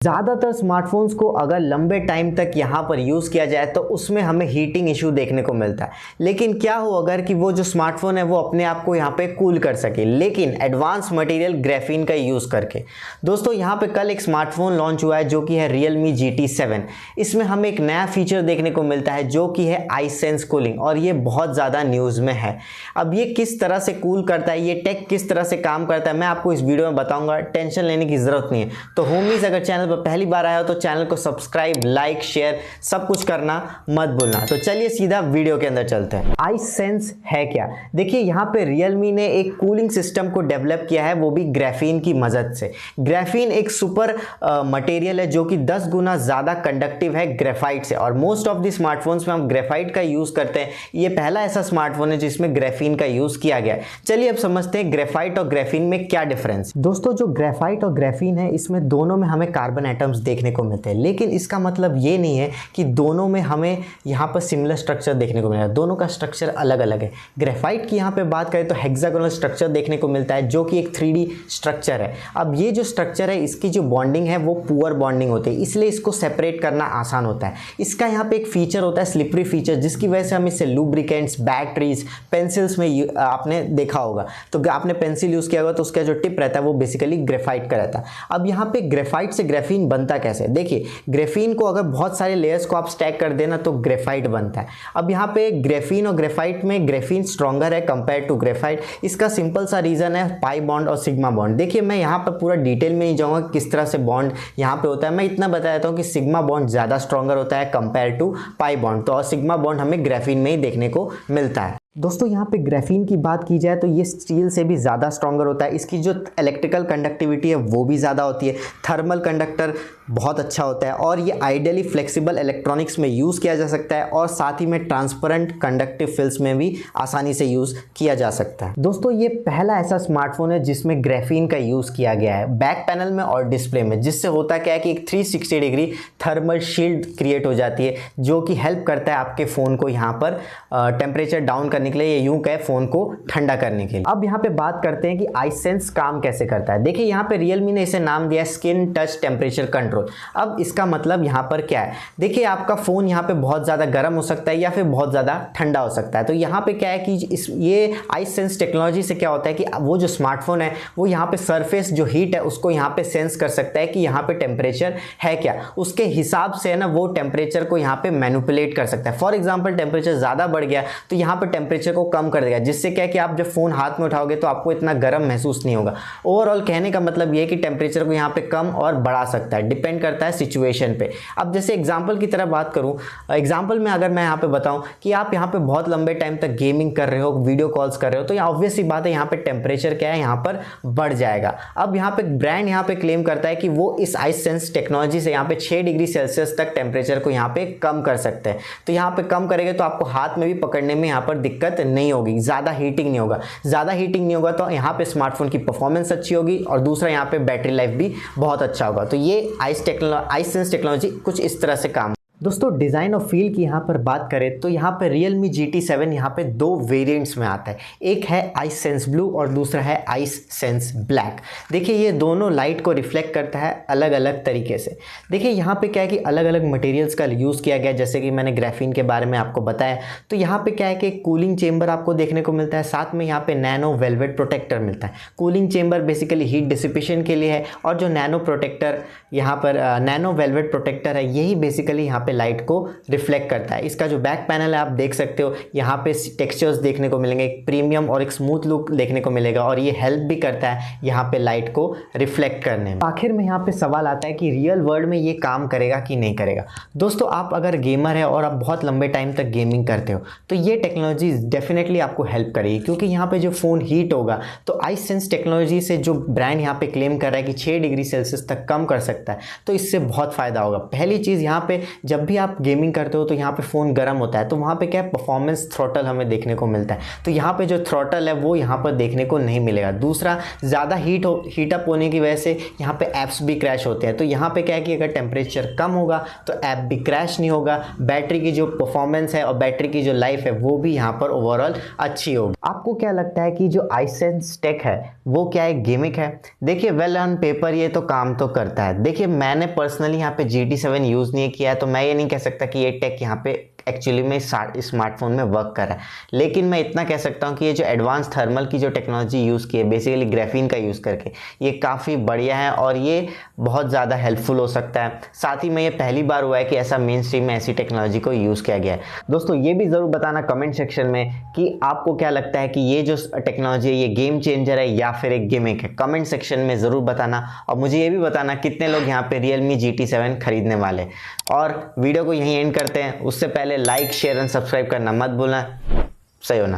ज़्यादातर स्मार्टफोन्स को अगर लंबे टाइम तक यहाँ पर यूज़ किया जाए तो उसमें हमें हीटिंग इशू देखने को मिलता है। लेकिन क्या हो अगर कि वो जो स्मार्टफोन है वो अपने आप को यहाँ पे कूल कर सके, लेकिन एडवांस मटेरियल ग्राफीन का यूज़ करके। दोस्तों यहाँ पे कल एक स्मार्टफोन लॉन्च हुआ है जो कि है Realme GT7। इसमें हमें एक नया फीचर देखने को मिलता है जो कि है iSense कूलिंग, और ये बहुत ज़्यादा न्यूज़ में है। अब ये किस तरह से कूल करता है, ये टेक किस तरह से काम करता है, मैं आपको इस वीडियो में बताऊँगा। टेंशन लेने की ज़रूरत नहीं है। तो होमीज अगर चैनल पर पहली बार आया हो तो चैनल को सब्सक्राइब, लाइक, शेयर सब कुछ करना मत भूलना। तो चलिए सीधा वीडियो के अंदर चलते हैं। iSense है क्या? देखिए यहाँ पे Realme ने एक कूलिंग सिस्टम को डेवलप किया है, वो भी ग्राफीन की मदद से। ग्राफीन एक सुपर मटेरियल है जो कि 10 गुना ज़्यादा कंडक्टिव है ग्रेफाइट से, और मोस्ट ऑफ द स्मार्टफोन्स में हम ग्रेफाइट का यूज़ करते हैं। ये पहला ऐसा स्मार्टफोन है जिसमें ग्राफीन का यूज़ किया गया है। चलिए अब समझते हैं ग्रेफाइट और ग्राफीन में क्या डिफरेंस। दोस्तों जो ग्रेफाइट और ग्राफीन है इसमें दोनों में हमें कार्बन एटम्स देखने को मिलते हैं, लेकिन इसका मतलब ये नहीं है कि दोनों में हमें यहाँ पर सिमिलर स्ट्रक्चर देखने को मिलेगा। दोनों का स्ट्रक्चर अलग अलग है। ग्रेफाइट की यहाँ पे बात करें तो हेक्सागोनल स्ट्रक्चर देखने को मिलता है जो कि एक 3D स्ट्रक्चर है। अब ये जो स्ट्रक्चर है इसकी जो बॉन्डिंग है वो पुअर बॉन्डिंग होती है, इसलिए इसको सेपरेट करना आसान होता है। इसका यहाँ पे एक फीचर होता है स्लिपरी फीचर, जिसकी वजह से हम इसे लुब्रिकेंट्स, बैटरीज, पेंसिल्स में आपने देखा होगा। तो आपने पेंसिल यूज़ किया होगा तो उसका जो टिप रहता है वो बेसिकली ग्रेफाइट का रहता है। अब यहाँ पे ग्रेफाइट से ग्राफीन बनता कैसे? देखिए ग्राफीन को अगर बहुत सारे लेयर्स को आप स्टैक कर देना तो ग्रेफाइट बनता है। अब यहाँ पे ग्राफीन और ग्रेफाइट में ग्राफीन स्ट्रॉन्गर है कंपेयर टू ग्रेफाइट। इसका सिंपल सा रीज़न है पाई बॉन्ड और सिग्मा बॉन्ड। देखिए मैं यहाँ पर पूरा डिटेल में नहीं जाऊँगा किस तरह से बॉन्ड यहाँ पे होता है। मैं इतना बता देता हूँ कि सिग्मा बॉन्ड ज़्यादा स्ट्रॉन्गर होता है कंपेयर टू पाई बॉन्ड, तो और सिग्मा बॉन्ड हमें ग्राफीन में ही देखने को मिलता है। दोस्तों यहाँ पे ग्राफीन की बात की जाए तो ये स्टील से भी ज़्यादा स्ट्रॉन्गर होता है। इसकी जो इलेक्ट्रिकल कंडक्टिविटी है वो भी ज़्यादा होती है, थर्मल कंडक्टर बहुत अच्छा होता है, और ये आइडियली फ्लेक्सिबल इलेक्ट्रॉनिक्स में यूज़ किया जा सकता है, और साथ ही में ट्रांसपेरेंट कंडक्टिव फिल्म्स में भी आसानी से यूज़ किया जा सकता है। दोस्तों ये पहला ऐसा स्मार्टफोन है जिसमें ग्राफीन का यूज़ किया गया है बैक पैनल में और डिस्प्ले में, जिससे होता क्या है कि एक 360 डिग्री थर्मल शील्ड क्रिएट हो जाती है जो कि हेल्प करता है आपके फ़ोन को यहाँ पर टेम्परेचर डाउन करने के लिए, ये यूं कहे फ़ोन को ठंडा करने के लिए। अब यहाँ पे बात करते हैं कि iSense काम कैसे करता है। देखिए यहाँ पे Realme ने इसे नाम दिया है स्किन टच टेम्परेचर कंट्रोल। अब इसका मतलब यहाँ पर क्या है? देखिए आपका फ़ोन यहाँ पे बहुत ज़्यादा गर्म हो सकता है या फिर बहुत ज़्यादा ठंडा हो सकता है। तो यहाँ पे क्या है कि ये iSense टेक्नोलॉजी से क्या होता है कि वो जो स्मार्टफोन है वो यहाँ पे सरफेस जो हीट है उसको यहाँ पे सेंस कर सकता है कि यहाँ पे टेम्परेचर है क्या, उसके हिसाब से है ना वो टेम्परेचर को यहाँ पे मैनिपुलेट कर सकता है। फॉर एग्जाम्पल टेम्परेचर ज़्यादा बढ़ गया तो यहाँ पर टेम्परेचर को कम कर देगा, जिससे क्या है कि आप जब फ़ोन हाथ में उठाओगे तो आपको इतना गर्म महसूस नहीं होगा। ओवरऑल कहने का मतलब ये है कि टेम्परेचर को यहाँ पे कम और बढ़ा सकता है, डिपेंड करता है सिचुएशन पे। अब जैसे एग्जांपल की तरह बात करूँ, एग्जांपल में अगर मैं यहाँ पे बताऊँ कि आप यहाँ पे बहुत लंबे टाइम तक गेमिंग कर रहे हो, वीडियो कॉल्स कर रहे हो, तो यहाँ ऑब्वियस सी बात है यहाँ पे टेम्परेचर क्या है यहाँ पर बढ़ जाएगा। अब यहाँ पे ब्रांड यहाँ पे क्लेम करता है कि वो इस iSense टेक्नोलॉजी से यहाँ पे 6 डिग्री सेल्सियस तक टेम्परेचर को यहाँ पे कम कर सकते हैं। तो यहाँ पे कम करेंगे तो आपको हाथ में भी पकड़ने में यहाँ पर दिक्कत नहीं होगी, ज़्यादा हीटिंग नहीं होगा। ज़्यादा हीटिंग नहीं होगा तो यहाँ पे स्मार्टफोन की परफॉर्मेंस अच्छी होगी, और दूसरा यहाँ पे बैटरी लाइफ भी बहुत अच्छा होगा। तो ये iSense टेक्नोलॉजी कुछ इस तरह से काम। दोस्तों डिज़ाइन और फील की यहाँ पर बात करें तो यहाँ पर Realme GT7 यहाँ पे 2 वेरिएंट्स में आता है। एक है iSense ब्लू और दूसरा है iSense ब्लैक। देखिए ये दोनों लाइट को रिफ्लेक्ट करता है अलग अलग तरीके से। देखिए यहाँ पे क्या है कि अलग अलग मटेरियल्स का यूज़ किया गया, जैसे कि मैंने ग्राफीन के बारे में आपको बताया। तो यहाँ पे क्या है कि कूलिंग चेम्बर आपको देखने को मिलता है, साथ में यहाँ पे नैनो वेलवेट प्रोटेक्टर मिलता है। Cooling chamber basically heat dissipation के लिए है, और जो नैनो प्रोटेक्टर यहाँ पर नैनो वेलवेट प्रोटेक्टर है यही बेसिकली यहाँ लाइट को रिफ्लेक्ट करता है। इसका जो बैक पैनल है आप देख सकते हो, यहाँ पे टेक्सचर्स देखने को मिलेंगे, एक प्रीमियम और एक स्मूथ लुक देखने को मिलेगा, और ये हेल्प भी करता है यहाँ पे लाइट को रिफ्लेक्ट करने में। आखिर में यहाँ पे सवाल आता है कि रियल वर्ल्ड में ये काम करेगा कि नहीं करेगा। दोस्तों आप अगर गेमर है और आप बहुत लंबे टाइम तक गेमिंग करते हो तो ये टेक्नोलॉजी डेफिनेटली आपको हेल्प करेगी, क्योंकि यहाँ पे जो फ़ोन हीट होगा तो iSense टेक्नोलॉजी से जो ब्रांड यहाँ पे क्लेम कर रहा है कि 6 डिग्री सेल्सियस तक कम कर सकता है, तो इससे बहुत फ़ायदा होगा। पहली चीज़ यहाँ पे जब जब भी आप गेमिंग करते हो तो यहाँ पे फ़ोन गर्म होता है, तो वहाँ पे क्या है, परफॉर्मेंस थ्रॉटल हमें देखने को मिलता है। तो यहाँ पे जो थ्रॉटल है वो यहाँ पर देखने को नहीं मिलेगा। दूसरा, ज़्यादा हीटअप होने की वजह से यहाँ पे ऐप्स भी क्रैश होते हैं। तो यहाँ पे क्या है कि अगर टेम्परेचर कम होगा तो ऐप भी क्रैश नहीं होगा, बैटरी की जो परफॉर्मेंस है और बैटरी की जो लाइफ है वो भी यहाँ पर ओवरऑल अच्छी होगी। आपको क्या लगता है कि जो iSense टेक है वो क्या एक गिमिक है? देखिए, वेल ऑन पेपर ये तो काम तो करता है। देखिए, मैंने पर्सनली यहाँ पे GT7 यूज़ नहीं किया है, तो मैं ये नहीं कह सकता कि ये टेक यहाँ पे एक्चुअली में स्मार्टफोन में वर्क कर रहा है। लेकिन मैं इतना कह सकता हूँ कि ये जो एडवांस थर्मल की जो टेक्नोलॉजी यूज़ की है, बेसिकली ग्राफीन का यूज़ करके, ये काफ़ी बढ़िया है और ये बहुत ज़्यादा हेल्पफुल हो सकता है। साथ ही में ये पहली बार हुआ है कि ऐसा मेन स्ट्रीम में ऐसी टेक्नोलॉजी को यूज़ किया गया है। दोस्तों, ये भी ज़रूर बताना कमेंट सेक्शन में कि आपको क्या लगता है कि ये जो टेक्नोलॉजी है ये गेम चेंजर है या फिर एक गिमिक है। कमेंट सेक्शन में ज़रूर बताना और मुझे ये भी बताना कितने लोग यहाँ पे Realme GT7 खरीदने वाले। और वीडियो को यहीं एंड करते हैं, उससे पहले लाइक, शेयर एंड सब्सक्राइब करना मत भूलना। सही होना है।